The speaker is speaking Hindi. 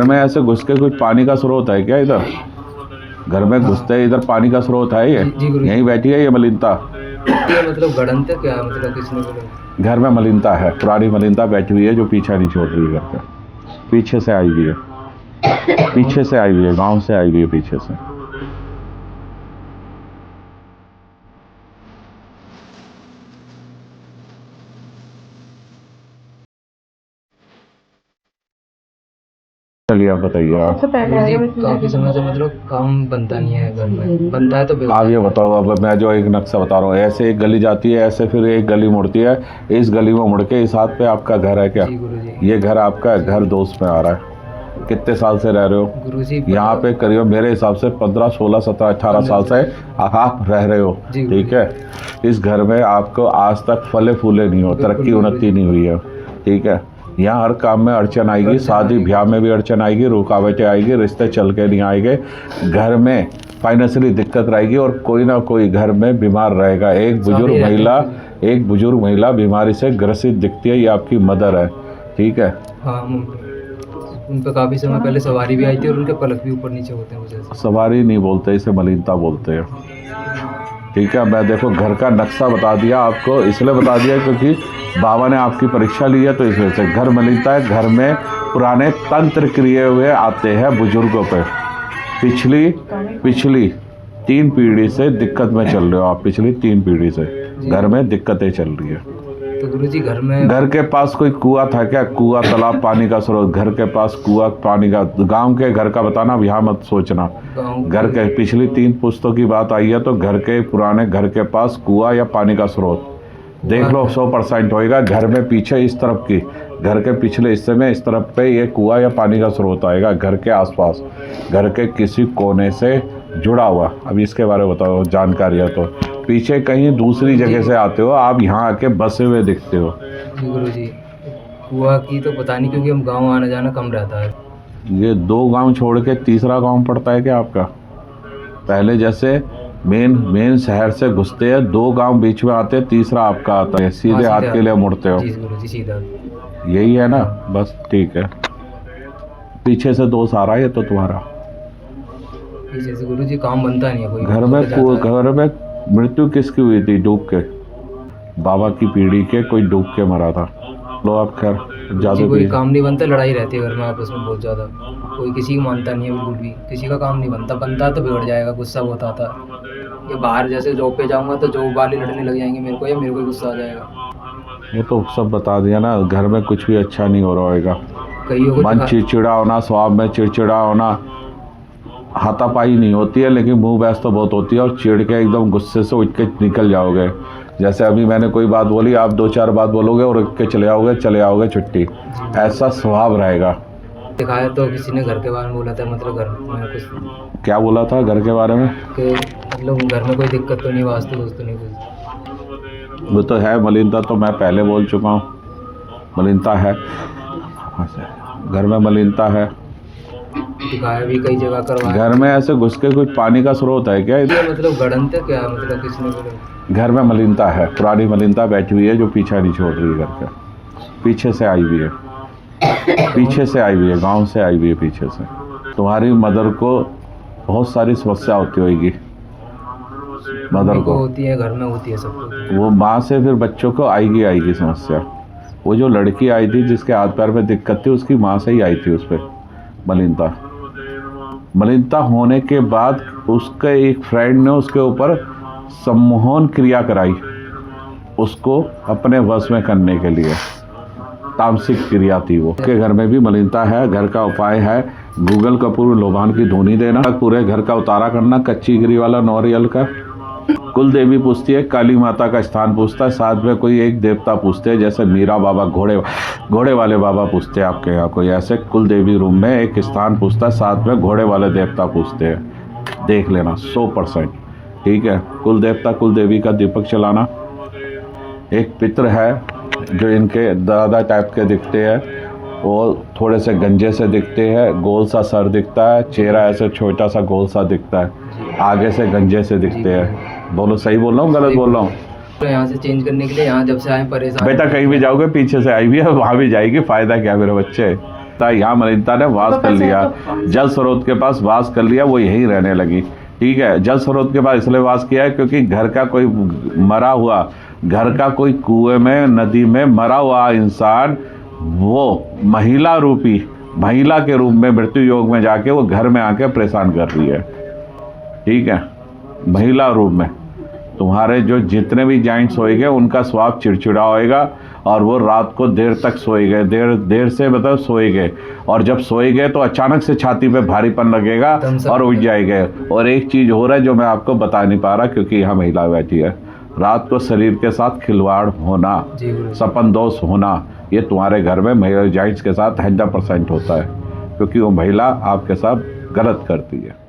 घर में ऐसे घुस के कुछ पानी का स्रोत है क्या इधर? घर में घुसते इधर पानी का स्रोत है ये? यहीं बैठी है ये मलिनता? मतलब गड़न थे क्या, मतलब किसने बोला? घर में मलिनता है, पुरानी मलिनता बैठी हुई है जो पीछा नहीं छोड़ रही है घर पे। पीछे से आई हुई है, पीछे से आई हुई है, गांव से आई हुई है पीछे से। चलिए आप बताइए आप। काफी समय से मतलब काम बनता नहीं है घर में, बनता है तो आप ये बताओ, अब मैं जो एक नक्शा बता रहा हूँ, ऐसे एक गली जाती है, ऐसे फिर एक गली मुड़ती है, इस गली में मुड़ के इस हाथ पे आपका घर है क्या? जी गुरुजी। ये घर आपका घर दोस्त में आ रहा है। कितने साल से रह रहे हो गुरुजी? यहाँ पे करीब मेरे हिसाब से 15, 16, 17, 18 साल से आप रह रहे हो, ठीक है। इस घर में आपको आज तक फले फूले नहीं हो, तरक्की उन्नति नहीं हुई है, ठीक है। यहाँ हर काम में अड़चन आएगी, शादी ब्याह में भी अड़चन आएगी, रुकावटें आएगी, रिश्ते चल के नहीं आएंगे, घर में फाइनेंशियली दिक्कत रहेगी और कोई ना कोई घर में बीमार रहेगा। एक बुजुर्ग महिला बीमारी से ग्रसित दिखती है, ये आपकी मदर है, ठीक है। हाँ, उन पर काफ़ी समय पहले सवारी भी आई थी और उनके पलक भी ऊपर नीचे होते हैं वजह से। सवारी नहीं बोलते, इसे मलिनता बोलते हैं, ठीक है। मैं देखो घर का नक्शा बता दिया आपको, इसलिए बता दिया क्योंकि बाबा ने आपकी परीक्षा ली है, तो इस वजह से घर मलिनता है। घर में पुराने तंत्र क्रिए हुए आते हैं बुजुर्गों पे। पिछली 3 पीढ़ी से दिक्कत में चल रहे हो आप, पिछली 3 पीढ़ी से घर में दिक्कतें चल रही है। तो गुरुजी घर के पास कोई कुआं था क्या? कुआं, तालाब, पानी का स्रोत, घर के पास कुआं, पानी का? गांव के घर का बताना, यहाँ मत सोचना। घर के पिछली 3 पुस्तों की बात आई है, तो घर के पुराने घर के पास कुआं या पानी का स्रोत देख लो, 100% होएगा। घर में पीछे इस तरफ की, घर के पिछले हिस्से में इस तरफ पे ये कुआं या पानी का स्रोत आएगा। घर के आसपास, घर के किसी कोने से जुड़ा हुआ। अब इसके बारे में बताओ, जानकारी है तो। पीछे कहीं दूसरी जगह से आते हो आप, यहाँ आके बसे हुए दिखते हो। जी गुरुजी, कुआं की तो पता नहीं, क्योंकि हम गाँव आना जाना कम रहता है। ये 2 गाँव छोड़ के तीसरा गाँव पड़ता है क्या आपका? पहले जैसे मेन शहर से घुसते हैं, 2 गांव बीच में आते हैं, तीसरा आपका आता है, सीधे हाथ के लिए मुड़ते हो। जी सीधा यही है ना, बस ठीक है। पीछे से 2 आ रहा है तो तुम्हारा। पीछे से गुरुजी काम बनता नहीं है कोई। घर में मृत्यु किसकी हुई थी? डूब के, बाबा की पीढ़ी के कोई डूब के मरा था। लो आप खैर ज्यादा कोई काम नहीं बनता, लड़ाई रहती है घर में आपस में बहुत ज़्यादा, कोई किसी को मानता नहीं है बिल्कुल भी, किसी का काम नहीं बनता तो बिगड़ जाएगा, गुस्सा बहुत आता है। ये बाहर जैसे जॉब पे जाऊंगा तो जॉब वाले लड़ने लग जाएंगे मेरे को, या मेरे को गुस्सा आ जाएगा। ये तो सब बता दिया ना, घर में कुछ भी अच्छा नहीं हो रहा होगा। मन चिड़चिड़ा होना, स्वभाव में चिड़चिड़ा होना, हाथापाई नहीं होती है लेकिन मुंह बहस तो बहुत होती है, और चिड़ के एकदम गुस्से से उठ के निकल जाओगे। जैसे अभी मैंने कोई बात बोली, आप 2-4 बात बोलोगे और उठ के चले आओगे छुट्टी, ऐसा स्वभाव रहेगा। दिखाया तो किसी ने घर के बारे में बोला था, मतलब घर में कुछ क्या बोला था घर के बारे में? कि मतलब घर में कोई दिक्कत तो नहीं, वास्तु दोस्तों नहीं कुछ। वो तो है मलिनता, तो मैं पहले बोल चुका हूँ, मलिनता है, घर में मलिनता है। दिखाया भी कई जगह करवाया। घर में ऐसे घुस के कुछ पानी का स्रोत है क्या? मतलब गड़न थे क्या, मतलब किसने बोला? घर में मलिनता है, पुरानी मलिनता बैठी हुई है जो पीछा नहीं छोड़ रही है घर का। पीछे से आई हुई है, गांव से आई हुई है पीछे से। तुम्हारी मदर को बहुत सारी समस्या होती होगी, मदर को होती है, घर में होती है सबको। वो माँ से फिर बच्चों को आएगी समस्या। वो जो लड़की आई थी जिसके हाथ पैर में दिक्कत थी, उसकी माँ से ही आई थी उस पर मलिनता होने के बाद उसके एक फ्रेंड ने उसके ऊपर सम्मोहन क्रिया कराई, उसको अपने वश में करने के लिए। तामसिक क्रिया थी वो। के घर में भी मलिनता है, घर का उपाय है गूगल कपूर लोबान की धुनी देना, पूरे घर का उतारा करना, कच्ची गिरी वाला नॉरियल का। कुल देवी पूछती है, काली माता का स्थान पूछता है, साथ में कोई एक देवता पूछते हैं, जैसे मीरा बाबा घोड़े वाले बाबा पूछते हैं आपके यहाँ कोई, ऐसे कुल देवी रूम में एक स्थान पूछता है, साथ में घोड़े वाले देवता पूछते हैं। देख लेना 100%, ठीक है। कुल देवता कुल देवी का दीपक चलाना। एक पितर है जो इनके दादा टाइप के दिखते हैं, वो थोड़े से गंजे से दिखते हैं, गोल सा सर दिखता है, चेहरा ऐसे छोटा सा गोल सा दिखता है, आगे से गंजे से दिखते हैं। बोलो सही बोल रहा हूँ गलत बोल रहा हूँ? तो यहाँ से चेंज करने के लिए यहाँ जब से आए परेशान। बेटा कहीं भी जाओगे पीछे से आई भी है, वहाँ भी जाएगी, फ़ायदा क्या मेरे बच्चे? मलिकता, यहाँ मलिकता ने वास कर लिया, जल स्रोत के पास वास कर लिया, वो यहीं रहने लगी। ठीक है, जल स्रोत के पास इसलिए वास किया है क्योंकि घर का कोई मरा हुआ, घर का कोई कुएं में, नदी में मरा हुआ इंसान, वो महिला रूपी, महिला के रूप में मृत्यु योग में जाके वो घर में आके परेशान कर रही है। ठीक है, महिला रूप में तुम्हारे जो जितने भी जॉइंट सोएंगे उनका स्वभाव चिड़चिड़ा होएगा और वो रात को देर तक सोएंगे, देर से मतलब सोएंगे, और जब सोएंगे तो अचानक से छाती पे भारीपन लगेगा और उठ जाएंगे। और एक चीज़ हो रहा है जो मैं आपको बता नहीं पा रहा क्योंकि यहाँ महिला बैठी है, रात को शरीर के साथ खिलवाड़ होना, सपन दोष होना, ये तुम्हारे घर में महिला जॉइंट्स के साथ 100% होता है क्योंकि वो महिला आपके साथ गलत करती है।